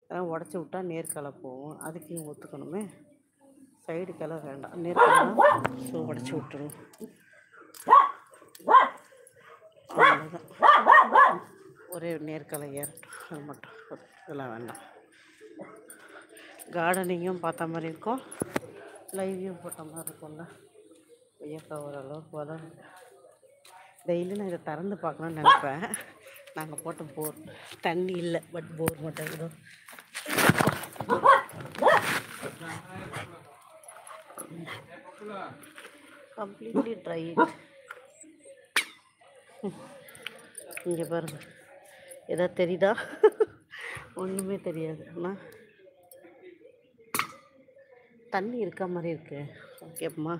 அதெல்லாம் உடச்சி விட்டா நேர்களை போகும். அதுக்கு ஒத்துக்கணுமே. சைடு கிளை வேண்டாம், நேர்களை ஸோ உடச்சி விட்டுருவோம். அவ்வளோதான், ஒரே நேர்களை ஏறட்டும், அது மட்டும் இதெல்லாம் வேண்டாம். கார்டனிங்கும் பார்த்த மாதிரி இருக்கும், லைவையும் போட்ட மாதிரி இருக்கும்ல. கொய்யாக்காய் ஓரளவுக்கு வளரும். டெய்லி நான் இதை திறந்து பார்க்கணுன்னு நினைப்பேன். நாங்கள் போட்ட போர் தண்ணி இல்லை, பட் போர் மட்டும் இருக்கும். Completely try. இங்கே பாருங்க, எதாவது தெரியுதா? ஒன்றுமே தெரியாது. ஆனால் தண்ணி இருக்க மாதிரி இருக்கு. கேட்போமா,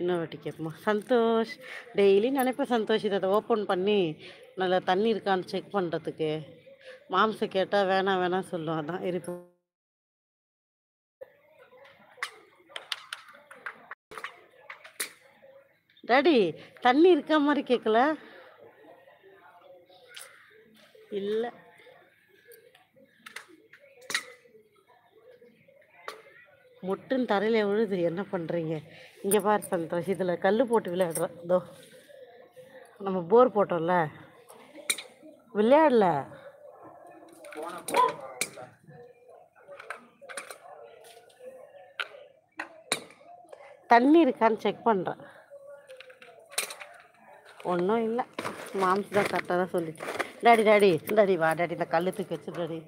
இன்னும் வாட்டி கேட்போமா? சந்தோஷ் டெய்லி நினைப்பேன் சந்தோஷ் இதை ஓப்பன் பண்ணி நல்லா தண்ணி இருக்கான்னு செக் பண்ணுறதுக்கு. மாம்சை கேட்டால் வேணாம் வேணாம் சொல்லுவோம். அதான் இருப்போம். டாடி தண்ணி இருக்க மாதிரி கேட்கல. இல்லை, முட்டுன்னு தரையில் விழுது. என்ன பண்ணுறீங்க? இங்கே பாரு சந்தோஷ், இதில் கல் போட்டு விளையாடுறோம். இதோ நம்ம போர் போட்டோம்ல, விளையாடல. தண்ணி இருக்கான்னு செக் பண்ணுறேன். ஒன்றும் இல்லை, மாம்ஸ் தான் கரெக்டாக தான் சொல்லிச்சு. டாடி வா டாடி, இந்த கல் தூக்கி வச்சு டாடி.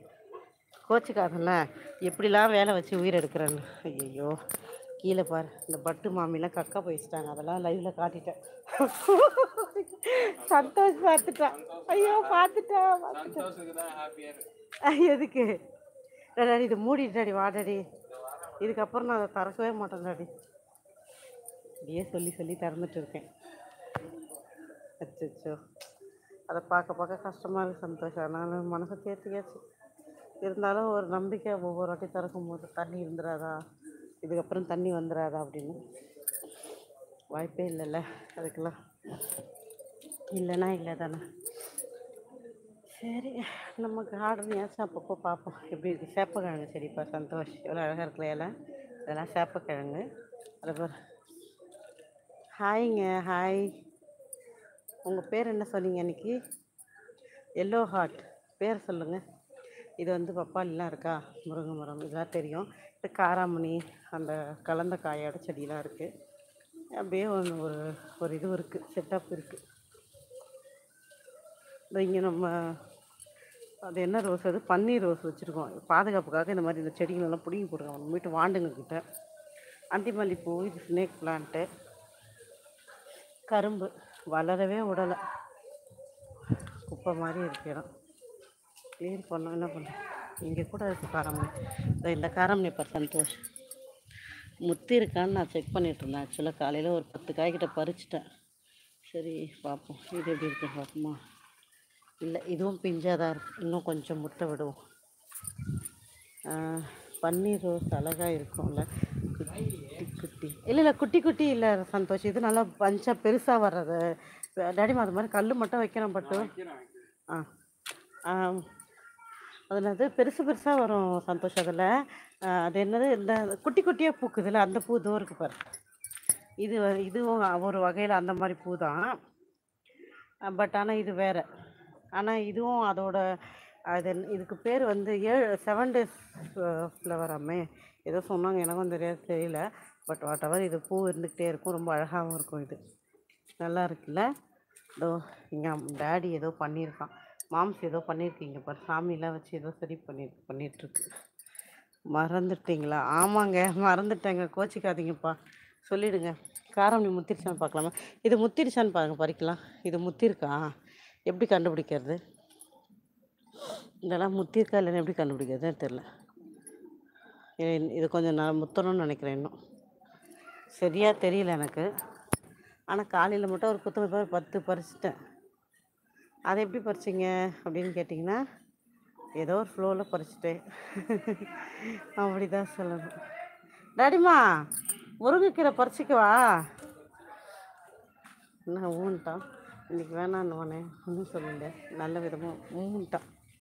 கோச்சிக்காதல்ல, எப்படிலாம் வேலை வச்சு உயிர் எடுக்கிறேன்னு. ஐயோ, கீழே பாரு, இந்த பட்டு மாமிலாம் கக்கா போயிச்சிட்டாங்க. அதெல்லாம் லைவில் காட்டிட்டேன். சந்தோஷ் பார்த்துட்டான். ஐயோ பார்த்துட்டான். எதுக்கு டாடி இது மூடிட்டு டாடி, வா டாடி. இதுக்கப்புறம் நான் அதை திறக்கவே மாட்டேன் டாடி. இப்படியே சொல்லி சொல்லி திறந்துட்டு இருக்கேன். அச்சோ, அதை பார்க்க பார்க்க கஷ்டமாக இருக்குது சந்தோஷம். அதனால் மனசை தேர்த்திக்காச்சு. இருந்தாலும் ஒரு நம்பிக்கை, ஒவ்வொரு வாட்டி திறக்கும் போது தண்ணி இருந்துடாதா, இதுக்கப்புறம் தண்ணி வந்துடாதா அப்படின்னு. வாய்ப்பே இல்லைல்ல அதுக்கெல்லாம். இல்லைன்னா இல்லை தானே. சரி, நம்ம கார்டன் ஏதாச்சும் அப்பப்போ பார்ப்போம் எப்படி இருக்குது. சேப்பக்கிழங்கு சரிப்பா சந்தோஷ், எவ்வளோ அழகாக இருக்குல்ல இலை. இதெல்லாம் சேப்பக்கிழங்கு. அதை பாரு. ஹாய்ங்க, ஹாய். உங்கள் பேர் என்ன சொன்னீங்க அன்றைக்கி? எல்லோ ஹார்ட். பேர் சொல்லுங்கள். இது வந்து பப்பாளிலாம் இருக்கா, முருங்கை மரம் இதெல்லாம் தெரியும். இது காராமணி, அந்த கலந்த காயோட செடியெலாம் இருக்குது. அப்படியே ஒரு இது இருக்குது, செட்டப் இருக்குது. இங்கே நம்ம அது என்ன ரோஸ், அது பன்னீர் ரோஸ் வச்சுருக்கோம். பாதுகாப்புக்காக இந்த மாதிரி இந்த செடிகளெல்லாம் பிடிங்கி போடுறோம் நம்ம வீட்டு வாண்டுங்கக்கிட்ட. அந்திமல்லிப்பூ, இது ஸ்னேக் பிளான்ட்டு. கரும்பு வளரவே விடலை, குப்பை மாதிரி இருக்கு இடம். க்ளீன் பண்ணோம், என்ன பண்ணோம். இங்கே கூட இருக்குது காராமணி. இந்த காராமணி இப்போ சந்தோஷ் முத்தி இருக்கான்னு நான் செக் பண்ணிகிட்ருந்தேன். ஆக்சுவலாக காலையில் ஒரு 10 காய்கிட்ட பறிச்சிட்டேன். சரி பார்ப்போம், இது எப்படி இருக்குன்னு பார்ப்போமா. இல்லை, இதுவும் பிஞ்சாக தான் இருக்குது, இன்னும் கொஞ்சம் முட்டை விடுவோம். பன்னீர் ரோஸ் அழகாக இருக்கும்ல, குட்டி குட்டி. இல்லை குட்டி குட்டி இல்லை சந்தோஷ், இது நல்லா பஞ்சாக பெருசாக வர்றது. டாடிமா அது மாதிரி கல் மட்டும் வைக்கிறேன். பட்டு அதில் பெருசு பெருசாக வரும் சந்தோஷம். அதில் அது என்னது, இந்த குட்டி குட்டியாக பூக்குதுல்ல, அந்த பூ தோ இருக்குது பாரு. இதுவும் ஒரு வகையில் அந்த மாதிரி பூ தான். பட் ஆனால் இது வேறு. ஆனால் இதுவும் அதோட அது இதுக்கு பேர் வந்து 7 days ஃப்ளவராமே ஏதோ சொன்னாங்க, எனக்கும் தெரியல. பட் வாட் எவர், இது பூ இருந்துக்கிட்டே இருக்கும், ரொம்ப அழகாகவும் இருக்கும். இது நல்லா இருக்குல்ல. இதோ இங்கே டேடி ஏதோ பண்ணியிருக்கான், மாம்ஸ் ஏதோ பண்ணியிருக்கீங்க பாரு, சாமியெலாம் வச்சு ஏதோ சரி பண்ணிகிட்ருக்கு. மறந்துட்டீங்களா? ஆமாங்க மறந்துட்டேங்க, கோச்சிக்காதீங்கப்பா, சொல்லிவிடுங்க. காராமணி முத்திருச்சான்னு பார்க்கலாமா? இது முத்திருச்சான்னு பாருங்கள், பறிக்கலாம். இது முத்திருக்கா, எப்படி கண்டுபிடிக்கிறது? இதெல்லாம் முத்திருக்கா இல்லைன்னு எப்படி கண்டுபிடிக்கிறதுன்னு தெரில. இது கொஞ்சம் நான் முத்தணும்னு நினைக்கிறேன், இன்னும் சரியாக தெரியல எனக்கு. ஆனால் காலையில் மட்டும் ஒரு 10 பறிச்சிட்டேன். அதை எப்படி பறிச்சிங்க அப்படின்னு கேட்டிங்கன்னா, ஏதோ ஒரு ஃப்ளோவில் பறிச்சிட்டேன். அப்படி தான் சொல்லணும். டாடிமா முருங்கைக்கீரை பறிச்சிக்கவா? என்ன ஊன்ட்டான், இன்றைக்கி வேணான்னு ஒன்றும் சொல்லல, நல்ல விதமாக ஊன்ட்டான்.